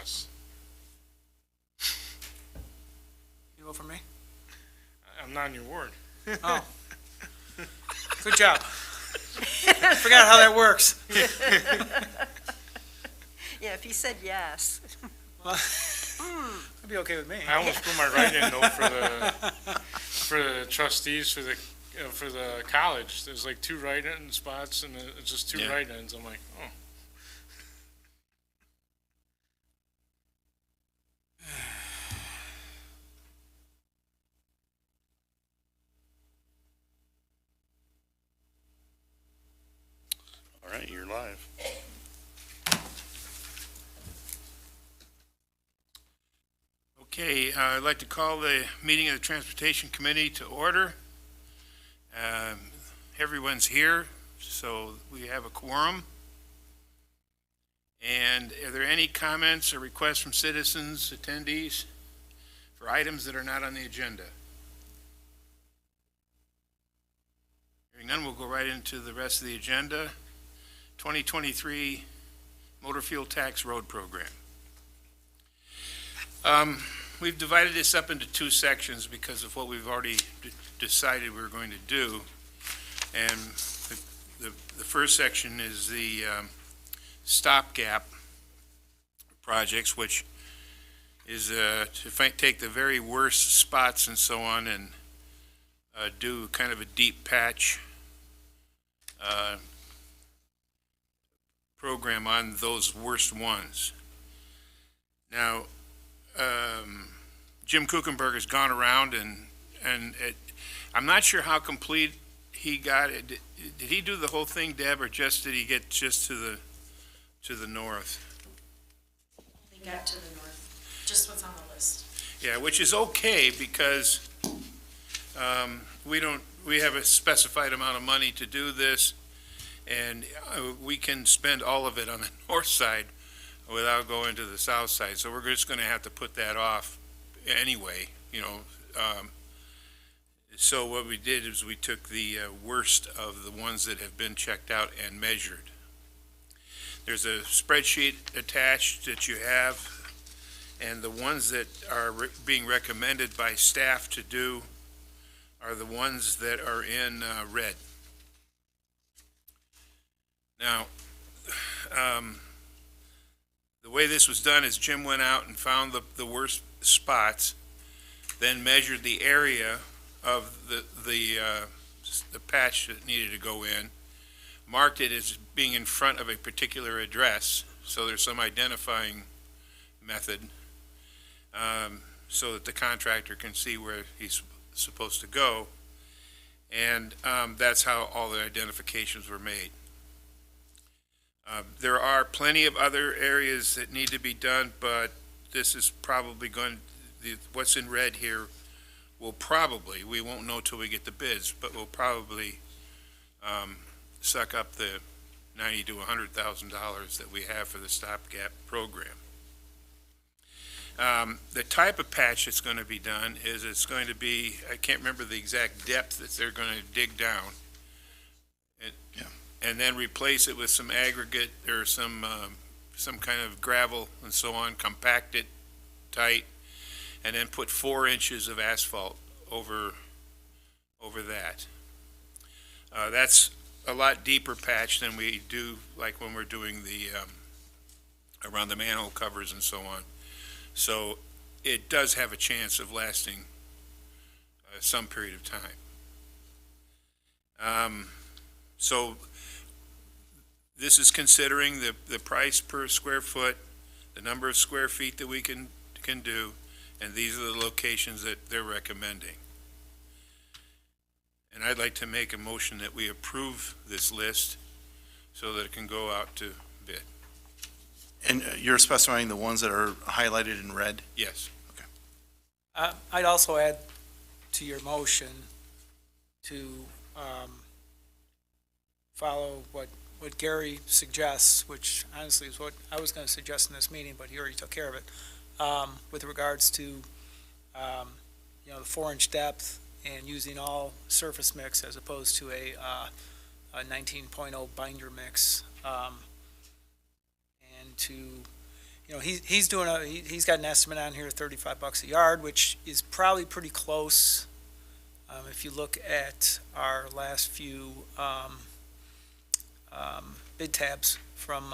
Yes. You vote for me? I'm not in your ward. Oh. Good job. Forgot how that works. Yeah, if he said yes. That'd be okay with me. I almost put my write-in though for the trustees for the college. There's like 2 write-in spots and it's just 2 Yeah. write-ins. I'm like, oh. All right, you're live. Okay, I'd like to call the meeting of the Transportation Committee to order. Everyone's here, so we have a quorum. And are there any comments or requests from citizens, attendees, for items that are not on the agenda? Hearing none, we'll go right into the rest of the agenda. 2023 Motor Fuel Tax Road Program. We've divided this up into 2 sections because of what we've already decided we were going to do. And the first section is the stopgap projects, which is to take the very worst spots and so on and do kind of a deep patch program on those worst ones. Now, Jim Kuchenberg has gone around and I'm not sure how complete he got it. Did he do the whole thing, Deb, or just did he get just to the north? They got to the north, just what's on the list. Yeah, which is okay because we have a specified amount of money to do this, and we can spend all of it on the north side without going to the south side. So we're just going to have to put that off anyway, you know. So what we did is we took the worst of the ones that have been checked out and measured. There's a spreadsheet attached that you have, and the ones that are being recommended by staff to do are the ones that are in red. Now, the way this was done is Jim went out and found the worst spots, then measured the area of the patch that needed to go in, marked it as being in front of a particular address, so there's some identifying method, so that the contractor can see where he's supposed to go, and that's how all the identifications were made. There are plenty of other areas that need to be done, but this is probably what's in red here will probably, we won't know till we get the bids, but will probably suck up the $90,000 to $100,000 that we have for the stopgap program. The type of patch that's going to be done is it's going to be, I can't remember the exact depth that they're going to dig down, and then replace it with some aggregate or some kind of gravel and so on, compact it tight, and then put 4 inches of asphalt over that. That's a lot deeper patch than we do like when we're doing the around the manhole covers and so on. So it does have a chance of lasting some period of time. So this is considering the price per square foot, the number of square feet that we can do, and these are the locations that they're recommending. And I'd like to make a motion that we approve this list so that it can go out to bid. And you're specifying the ones that are highlighted in red? Yes. I'd also add to your motion to follow what Gary suggests, which honestly is what I was going to suggest in this meeting, but he already took care of it, with regards to, the 4-inch depth and using all surface mix as opposed to a 19.0 binder mix, and to, you know, he's doing he's got an estimate on here, $35 a yard, which is probably pretty close. If you look at our last few, bid tabs from,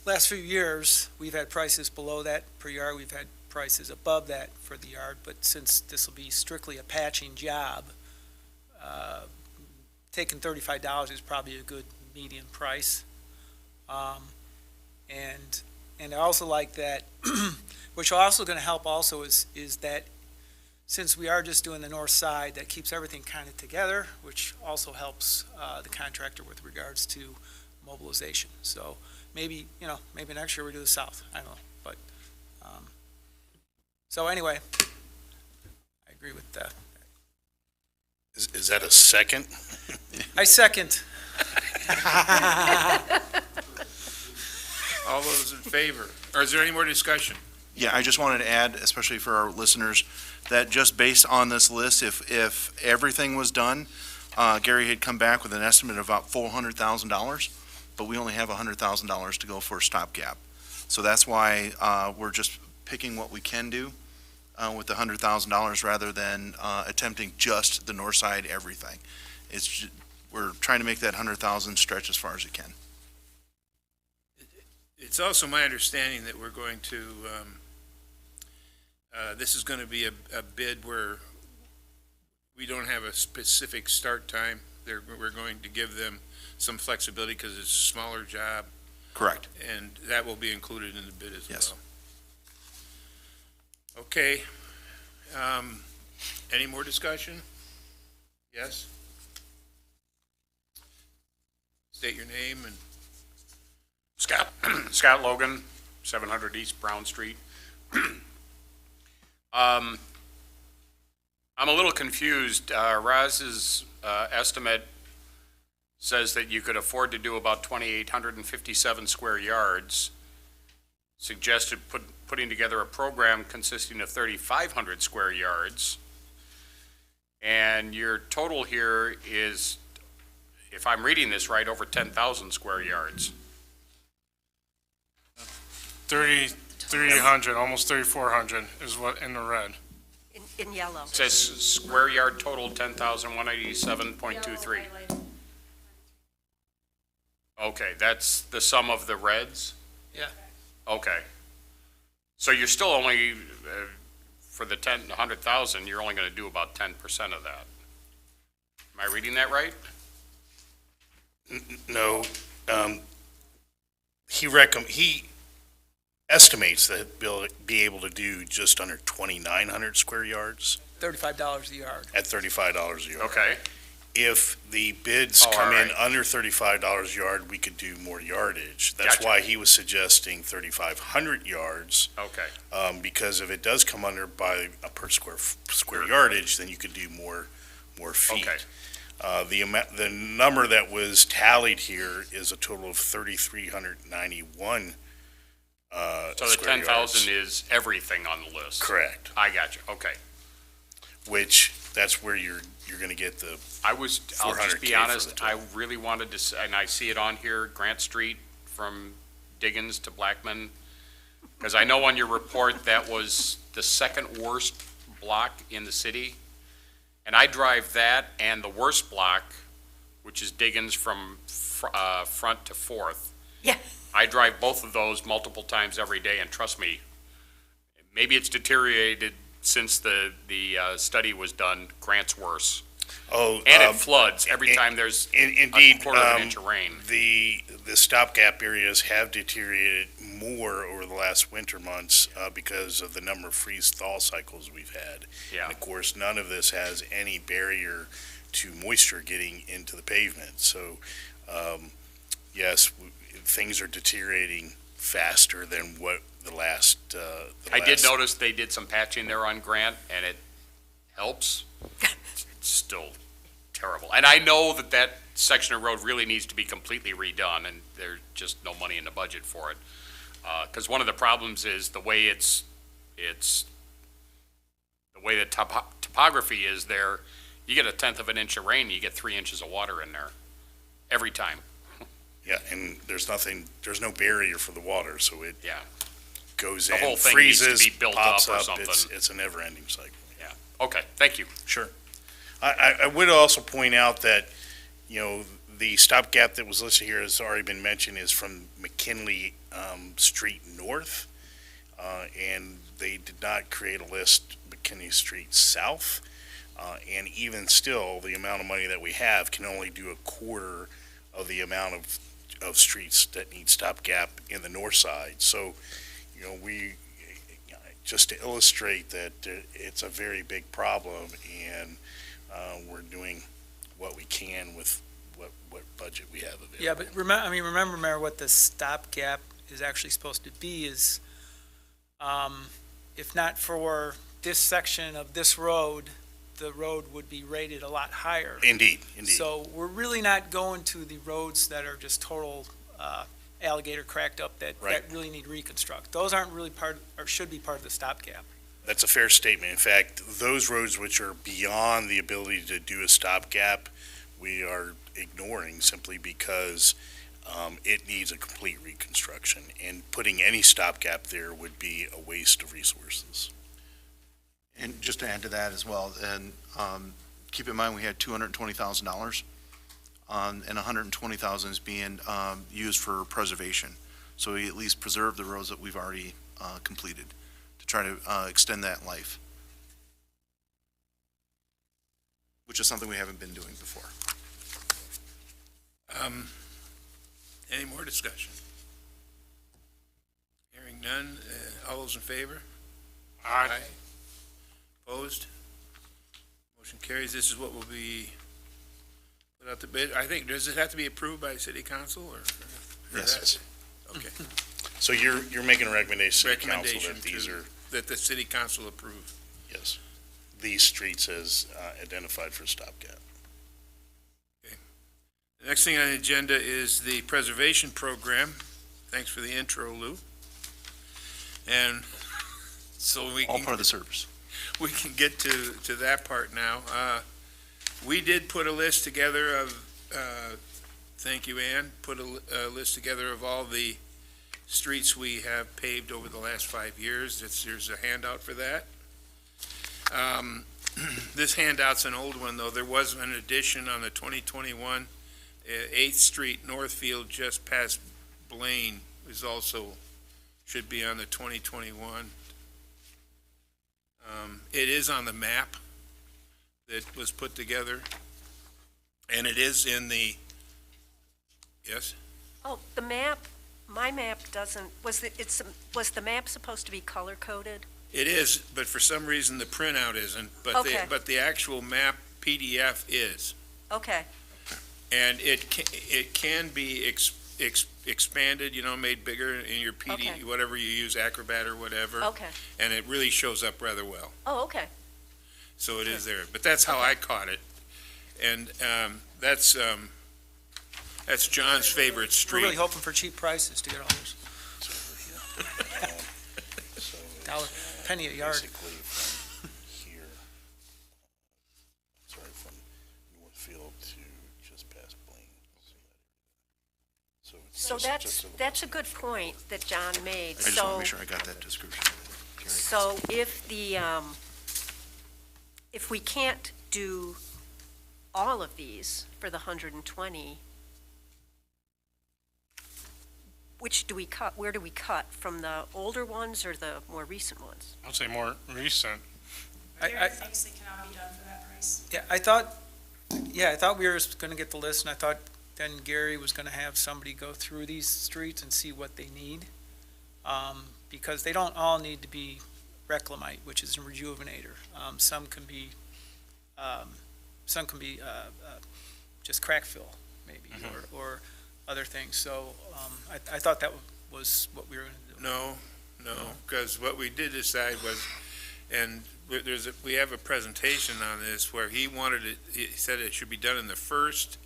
last few years, we've had prices below that per yard, we've had prices above that for the yard, but since this will be strictly a patching job, taking $35 is probably a good median price. And I also like that, which also gonna help also is that since we are just doing the north side, that keeps everything kind of together, which also helps, the contractor with regards to mobilization. So maybe, you know, maybe next year we do the south, I don't know, but, so anyway, I agree with that. Is that a second? I second. All those in favor? Or is there any more discussion? Yeah, I just wanted to add, especially for our listeners, that just based on this list, if everything was done, Gary had come back with an estimate of about $400,000, but we only have $100,000 to go for a stopgap. So that's why we're just picking what we can do with the $100,000 rather than attempting just the north side everything. We're trying to make that 100,000 stretch as far as it can. It's also my understanding that we're going to, this is going to be a bid where we don't have a specific start time. We're going to give them some flexibility because it's a smaller job, Correct. and that will be included in the bid as Yes. well. Okay. Any more discussion? Yes? State your name and Scott Logan, 700 East Brown Street. I'm a little confused. Raz's estimate says that you could afford to do about 2,857 square yards. Suggested putting together a program consisting of 3,500 square yards. And your total here is, if I'm reading this right, over 10,000 square yards. 3,300, almost 3,400 is what in the red. In yellow. It says square yard total 10,187.23. Okay, that's the sum of the reds? Yeah. Okay. So you're still only, for the 100,000, you're only gonna do about 10% of that. Am I reading that right? No. He estimates that he'll be able to do just under 2,900 square yards $35 a yard. at $35 a yard. Okay, If the bids Oh, come in alright. under $35 a yard, we could do more yardage. That's Gotcha. why he was suggesting 3,500 yards, okay. because if it does come under by a per square yardage, then you could do more feet. Okay. The number that was tallied here is a total of 3,391 So the square 10,000 yards. is everything on the list? Correct, I got you, okay. which that's where you're going to get the, I'll just 400K be for honest, the I total. really wanted to, and I see it on here, Grant Street from Diggins to Blackman. Because I know on your report, that was the second worst block in the city. And I drive that and the worst block, which is Diggins from Front to Fourth. Yeah. I drive both of those multiple times every day, and trust me, maybe it's deteriorated since the study was done. Grant's worse. oh. And it floods every time there's Indeed, a quarter of an inch of rain. the stopgap areas have deteriorated more over the last winter months because of the number of freeze-thaw cycles we've had. Yeah. And of course, none of this has any barrier to moisture getting into the pavement. So, yes, things are deteriorating faster than what the last. I did notice they did some patching there on Grant, and it helps. It's still terrible. And I know that section of road really needs to be completely redone, and there's just no money in the budget for it. Because one of the problems is the way the way the topography is there. You get 1/10 of an inch of rain, you get 3 inches of water in there every time. Yeah, and there's no barrier for the water, so it Yeah. goes The in, whole thing needs to freezes, be built pops up or up. something. It's a never-ending cycle. Okay, thank you. Sure. I would also point out that, the stopgap that was listed here has already been mentioned is from McKinley Street North. And they did not create a list McKinley Street South. And even still, the amount of money that we have can only do a quarter of the amount of streets that need stopgap in the north side. So, just to illustrate that it's a very big problem, and we're doing what we can with what budget we have available. Yeah, but remember, Mayor, what the stopgap is actually supposed to be is, if not for this section of this road, the road would be rated a lot higher. Indeed. So we're really not going to the roads that are just total alligator cracked up that Right. really need reconstruct. Those aren't really part, or should be part of the stopgap. That's a fair statement. In fact, those roads which are beyond the ability to do a stopgap, we are ignoring simply because it needs a complete reconstruction. And putting any stopgap there would be a waste of resources. And just to add to that as well, and keep in mind, we had $220,000, and $120,000 is being used for preservation. So we at least preserve the roads that we've already completed to try to extend that life, which is something we haven't been doing before. Any more discussion? Hearing none, all those in favor? Aye. Opposed? Motion carries. This is what will be put out to bid. I think, does it have to be approved by city council or? Yes. Okay. So you're making a recommendation to council Recommendation that these are, that the city council approve. yes, these streets as identified for stopgap. The next thing on the agenda is the preservation program. Thanks for the intro, Lou. And so we All can, part of the service. we can get to that part now. We did put a list together of, thank you, Ann, put a list together of all the streets we have paved over the last 5 years. There's a handout for that. This handout's an old one, though. There was an addition on the 2021 8th Street Northfield just past Blaine is also, should be on the 2021. It is on the map that was put together, and it is in the, yes? Oh, the map, my map doesn't, was the map supposed to be color-coded? It is, but for some reason the printout isn't, Okay. but the actual map PDF is. Okay, And it can be expanded, made bigger in your PD, Okay. whatever you use, Acrobat or whatever. okay. And it really shows up rather well. Oh, okay. So it is there. But that's how I caught it. And that's John's favorite We're really street. hoping for cheap prices to get all this. So it's Dollar, penny a yard. basically from here, from Northfield to just past Blaine. So it's So just that's a good point that John made. I just want to So, make sure I got that description. Gary. so if we can't do all of these for the 120, which do we cut? Where do we cut? From the older ones or the more recent ones? I'd say more recent. I- There are things that cannot be done for that price. I thought we were going to get the list, and I thought then Gary was going to have somebody go through these streets and see what they need. Because they don't all need to be reclamite, which is a rejuvenator. Some can be just crack fill, maybe, or other things. So I thought that was what we were going to do. No, because what we did decide was, and we have a presentation on this where he said it should be done in the first,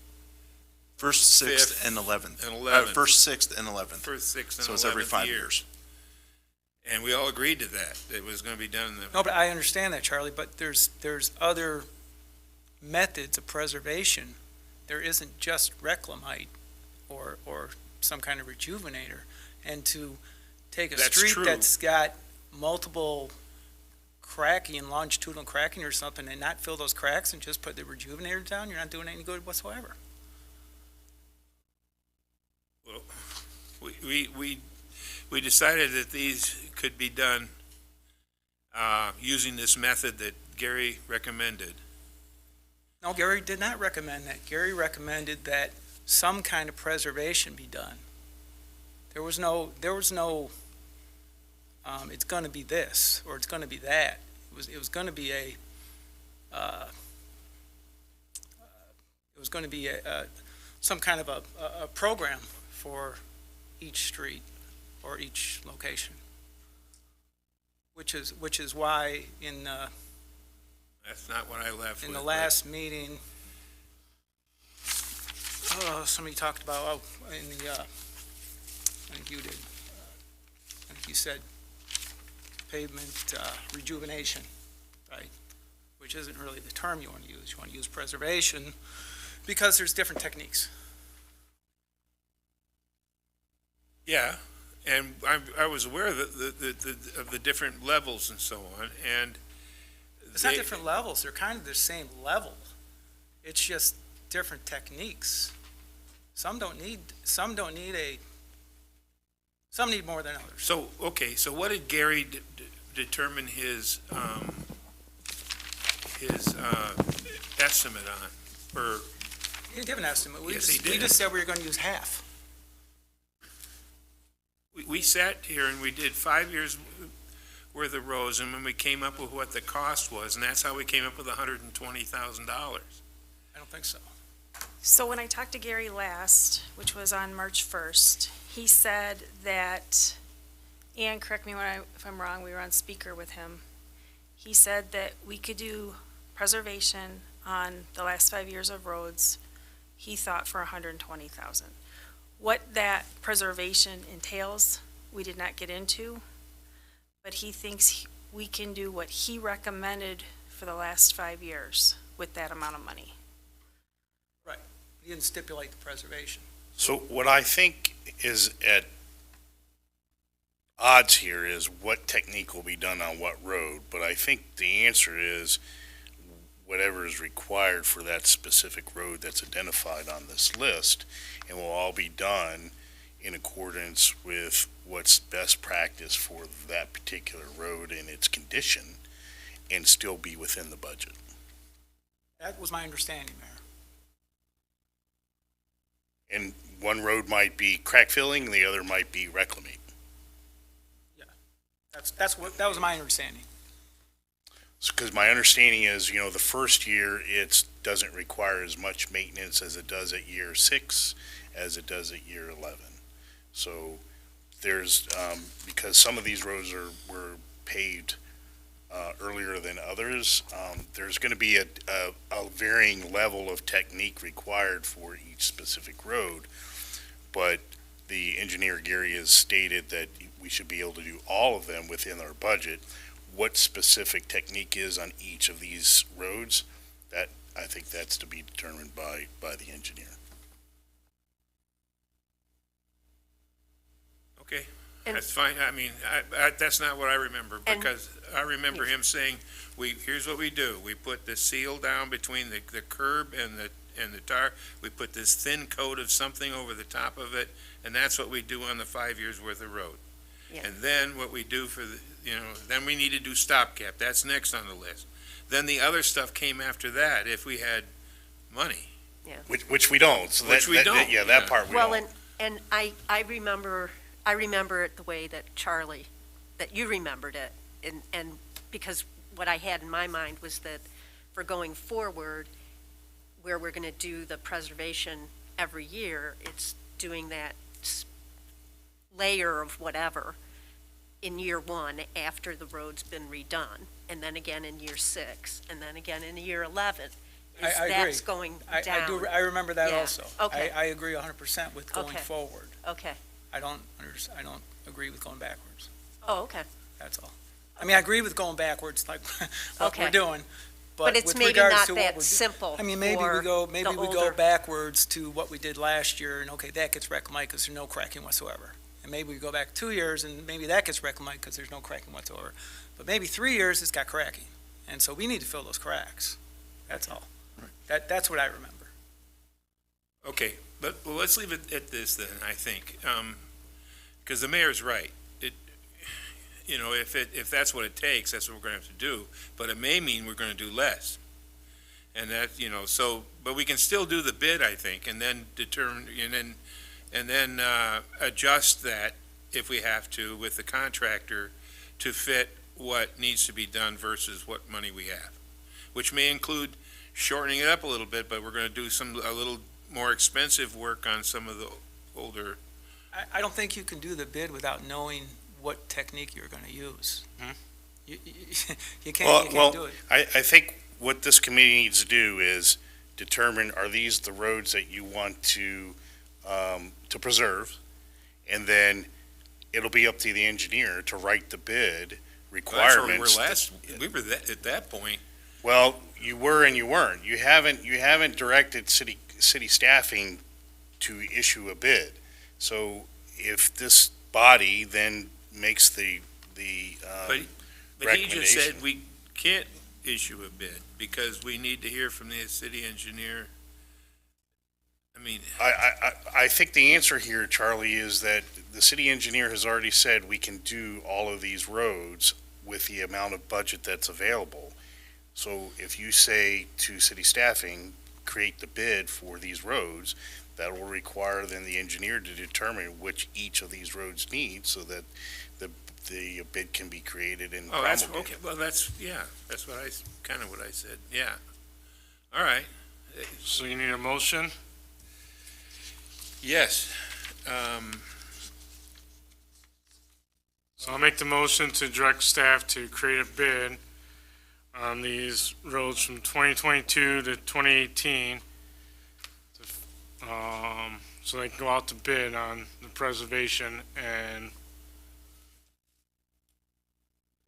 First, sixth, Fifth, and 11th. and 11th. First, sixth, and 11th. First, sixth, and 11th So it's every 5 year. years. And we all agreed to that. It was going to be done in the. No, but I understand that, Charlie, but there's other methods of preservation. There isn't just reclamite or some kind of rejuvenator. And to take a That's street true. that's got multiple cracking, longitudinal cracking or something, and not fill those cracks and just put the rejuvenator down, you're not doing any good whatsoever. Well, we decided that these could be done using this method that Gary recommended. No, Gary did not recommend that. Gary recommended that some kind of preservation be done. There was no, it's gonna be this, or it's gonna be that. It was gonna be some kind of a program for each street or each location. Which is why That's not what I left with. in the but- last meeting, somebody talked about, I think you did, I think you said pavement rejuvenation, right? Which isn't really the term you want to use. You want to use preservation because there's different techniques. Yeah, and I was aware of of the different levels and so on, and It's not different levels. They're kind of the same level. It's just different techniques. Some need more than others. So, okay, so what did Gary determine his estimate on? Or, He didn't give an estimate. Yes, he We did. just said we were going to use half. we sat here and we did 5 years worth of rows, and when we came up with what the cost was, and that's how we came up with $120,000. I don't think so. So when I talked to Gary last, which was on March 1st, he said that, and correct me if I'm wrong, we were on speaker with him. He said that we could do preservation on the last 5 years of roads, he thought for $120,000. What that preservation entails, we did not get into, but he thinks we can do what he recommended for the last 5 years with that amount of money. He didn't stipulate the preservation. So what I think is at odds here is what technique will be done on what road, but I think the answer is whatever is required for that specific road that's identified on this list, and will all be done in accordance with what's best practice for that particular road and its condition, and still be within the budget. That was my understanding, Mayor. And one road might be crack filling, and the other might be reclamate. That was my understanding. Because my understanding is, the first year, it doesn't require as much maintenance as it does at year 6, as it does at year 11. So there's, because some of these roads were paved earlier than others, there's going to be a varying level of technique required for each specific road. But the engineer, Gary, has stated that we should be able to do all of them within our budget. What specific technique is on each of these roads, that, I think that's to be determined by the engineer. Okay, And- that's fine. I mean, that's not what I remember, And- because I remember him saying, here's what we do. We put the seal down between the curb and the tar. We put this thin coat of something over the top of it, and that's what we do on the 5 years worth of road. Yeah. And then what we do then we need to do stopgap. That's next on the list. Then the other stuff came after that, if we had money. Which we don't. So Which we don't, Yeah, that yeah. part we Well, don't. and I remember it the way that Charlie, that you remembered it, and because what I had in my mind was that for going forward, where we're gonna do the preservation every year, it's doing that layer of whatever in year 1 after the road's been redone, and then again in year 6, and then again in year 11. I agree. That's going down. I remember that Yeah. also. Okay. I agree 100% with going Okay. forward. Okay. I don't agree with going backwards. Oh, okay. That's all. I mean, I agree with going backwards, like what we're Okay. doing. But it's with maybe regards not to what that we're simple I mean, maybe we for go the older- backwards to what we did last year, and okay, that gets reclamate because there's no cracking whatsoever. And And maybe we go back 2 years and maybe that gets reclaimed because there's no cracking whatsoever. But maybe 3 years it's got cracking. And so we need to fill those cracks. That's all. That's what I remember. Okay, but well, let's leave it at this then, I think, because the mayor's right. If that's what it takes, that's what we're gonna have to do, but it may mean we're gonna do less. And that, but we can still do the bid, I think, and then determine, and then adjust that if we have to with the contractor to fit what needs to be done versus what money we have, which may include shortening it up a little bit, but we're gonna do a little more expensive work on some of the older. I don't think you can do the bid without knowing what technique you're going to use. You can't do it. I think what this committee needs to do is determine, are these the roads that you want to preserve? And then it'll be up to the engineer to write the bid requirements. We were at that point. Well, you were and you weren't. You haven't directed city staffing to issue a bid. So if this body then makes the But he just recommendation. said we can't issue a bid because we need to hear from the city engineer. I mean, I think the answer here, Charlie, is that the city engineer has already said we can do all of these roads with the amount of budget that's available. So if you say to city staffing, create the bid for these roads, that will require then the engineer to determine which each of these roads needs so that the bid can be created and oh, that's, promulgated. okay, well, that's kind of what I said, yeah. All right, So you need a motion? yes. So I'll make the motion to direct staff to create a bid on these roads from 2022 to 2018. So they can go out to bid on the preservation and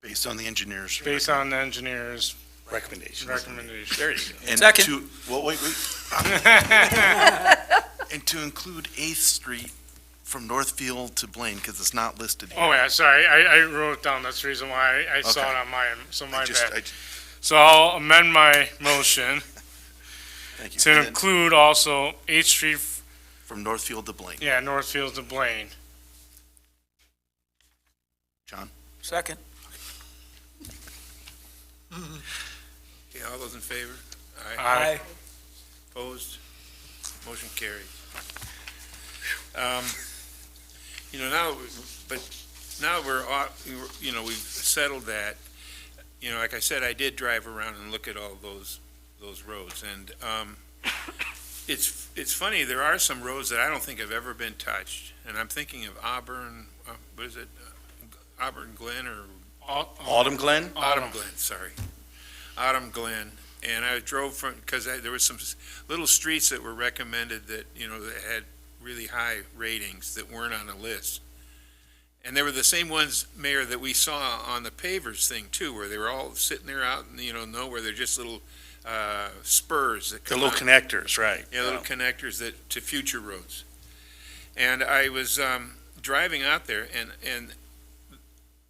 Based on the engineers. based on the engineer's Recommendations. recommendation. There you go. And Second. Wait. And to include 8th Street from Northfield to Blaine, because it's not listed here. Oh, yeah, sorry, I wrote it down, that's the reason why I saw Okay. it on mine, so my I just- bad. I- So I'll amend my motion Thank you. to And then include also 8th Street, From Northfield to Blaine. yeah, Northfield to Blaine. John? Second. Okay, all those in favor? Aye. Opposed? Motion carried. Now we're, we've settled that. Like I said, I did drive around and look at all those roads, and it's funny, there are some roads that I don't think have ever been touched, and I'm thinking of Auburn, what is it? Auburn Glen or Autumn Glen? Autumn Glen, sorry. Autumn Glen. And I drove because there were some little streets that were recommended that, that had really high ratings that weren't on the list. And they were the same ones, Mayor, that we saw on the pavers thing too, where they were all sitting there out in, nowhere. They're just little spurs that The come little out. connectors, right. Yeah, little connectors to future roads. And I was driving out there, and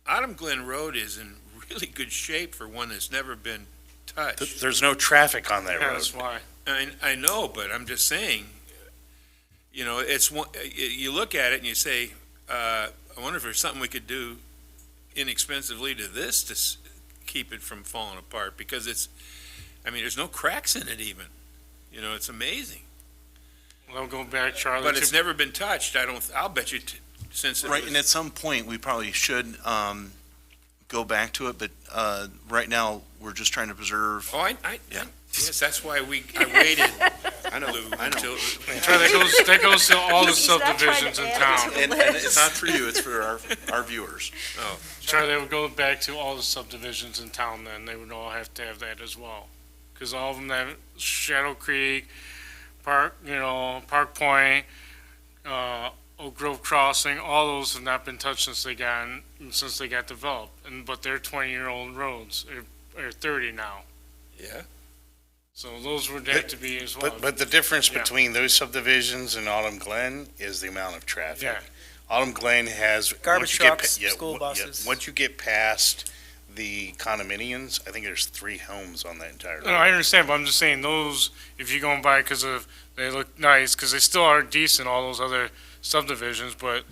Autumn Glen Road is in really good shape for one that's never been touched. There's no traffic on that Yeah, road. that's why. I know, but I'm just saying, it's one, you look at it and you say, I wonder if there's something we could do inexpensively to this to keep it from falling apart, because there's no cracks in it even. It's amazing. We'll go back, Charlie. But it's never been touched. I'll bet you since it Right, was. and at some point, we probably should go back to it, but right now, we're just trying to preserve. Oh, Yeah. yes, that's why I waited. I know. Until, Charlie, that goes to all the He's not trying to subdivisions in add it town. to the And it's not for you, it's for our viewers. Charlie, would go back to all the subdivisions in town then, they would all have to have that as well. Because all of them have Shadow Creek, Park Point, Oak Grove Crossing, all those have not been touched since they got developed. But they're 20-year-old roads, or 30 now. yeah. So those would have to be as well. But the difference Yeah. between those subdivisions and Autumn Glen is the amount of traffic. Yeah. Autumn Glen has. Garbage once you get trucks, school buses. Once you get past the condominiums, I think there's 3 homes on that entire. No, I understand, but I'm just saying those, if you're going by because of, they look nice, because they still are decent, all those other subdivisions, but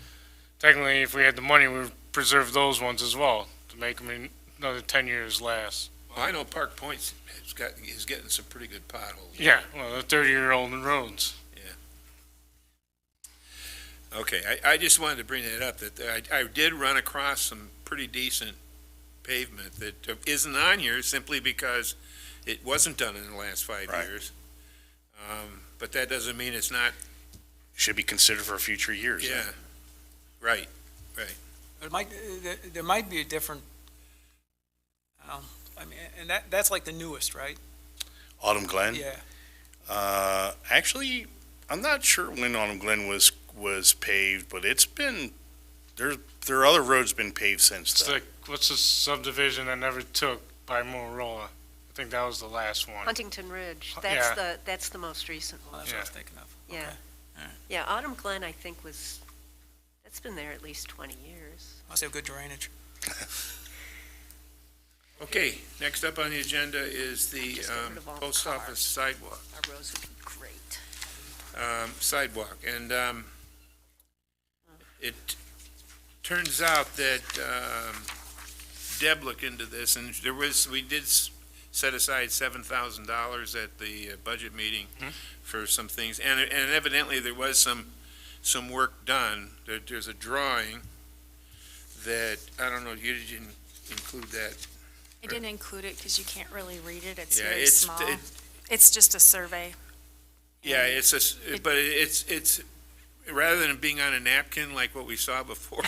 technically, if we had the money, we would preserve those ones as well, to make them another 10 years last. Well, I know Park Point is getting some pretty good potholes. Yeah, well, they're 30-year-old roads. Okay, I just wanted to bring that up, that I did run across some pretty decent pavement that isn't on here simply because it wasn't done in the last 5 Right. years. But that doesn't mean it's not, Should be considered for future years. yeah, right. There might be a different, I mean, and that's like the newest, right? Autumn Glen? Yeah. Actually, I'm not sure when Autumn Glen was paved, but it's been, there are other roads been paved since It's then. like, what's the subdivision that never took by Motorola? I think that was the last one. Huntington Ridge, Yeah. that's the most recent Well, one. that's what I was thinking of. Yeah. Okay. Alright. Yeah, Autumn Glen, I think that's been there at least 20 years. Must have good drainage. Okay, next up on the agenda is the Just get rid of all the post cars. office sidewalk. Our roads would be great. Sidewalk, and it turns out that Deb looked into this, and we did set aside $7,000 at the budget meeting for some things, and evidently there was some work done. There's a drawing that, I don't know, you didn't include that. I didn't include it because you can't really read it. It's Yeah, very it's- small. it- It's just a survey. Yeah, but it's, rather than being on a napkin like what we saw before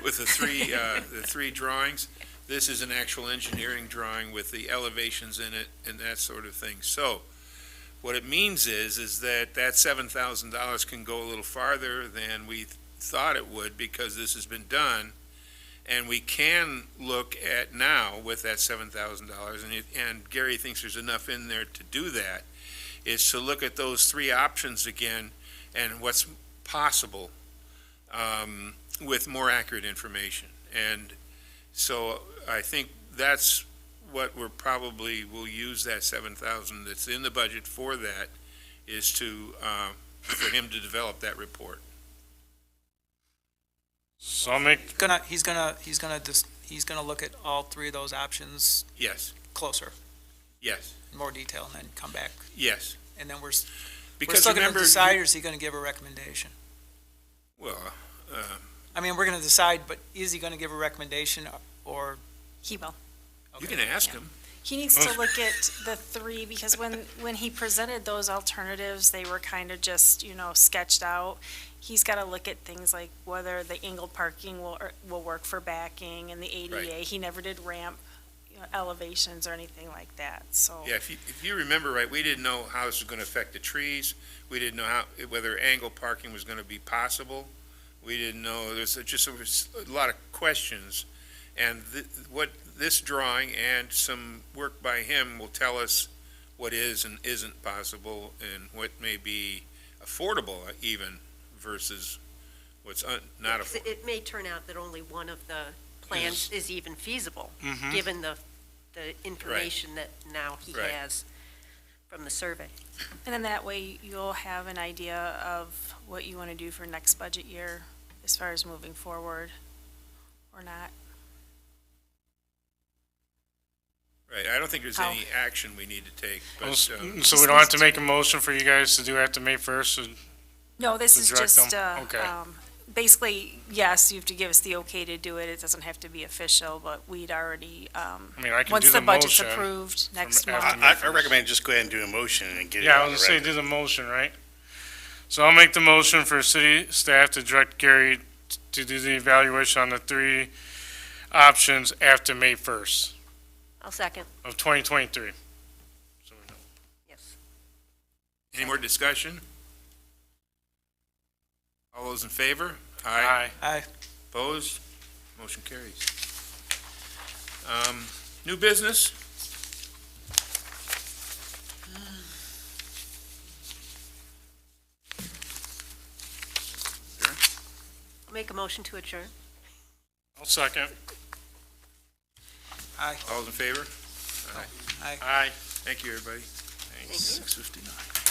with the three drawings, this is an actual engineering drawing with the elevations in it and that sort of thing. So, what it means is that $7,000 can go a little farther than we thought it would because this has been done. And we can look at now with that $7,000, and Gary thinks there's enough in there to do that, is to look at those 3 options again and what's possible with more accurate information. And so I think that's what we'll use that $7,000 that's in the budget for that, is to, for him to develop that report. So I'll make, He's gonna look at all 3 of those options Yes, closer, yes, in more detail, and then come back. yes. And then we're Because still gonna remember, decide, or is he gonna give a recommendation? well, I mean, we're gonna decide, but is he gonna give a recommendation, or? He will. you can ask him. He needs to look at the 3, because when he presented those alternatives, they were kind of just, sketched out. He's got to look at things like whether the angled parking will work for backing and the ADA. Right. He never did ramp elevations or anything like that, so. Yeah, if you remember right, we didn't know how this was going to affect the trees. We didn't know whether angle parking was going to be possible. We didn't know, there was a lot of questions. And what this drawing and some work by him will tell us what is and isn't possible and what may be affordable even versus what's not Because affordable. it may turn out that only one of the plans is even feasible, given the information that now he Right. has from the survey. And then that way you'll have an idea of what you want to do for next budget year as far as moving forward or not. Right, I don't think there's How- any action we need to take, but, so we don't have to make a motion for you guys to do after May 1st? No, this To is direct just, them? Okay. basically, yes, you have to give us the okay to do it. It doesn't have to be official, but we'd already, I mean, I can once do the the budget's motion. approved next after month. I recommend just go ahead and do a motion and get it Yeah, I on was the gonna say, record. do the motion, right? So I'll make the motion for city staff to direct Gary to do the evaluation on the 3 options after May 1st I'll second, of 2023. So we know. yes. any more discussion? All those in favor? Aye. Aye. Opposed? Motion carries. New business? a motion to adjourn. I'll second. Aye. All in favor? Aye. Thank you, everybody. Thank you. 6:59.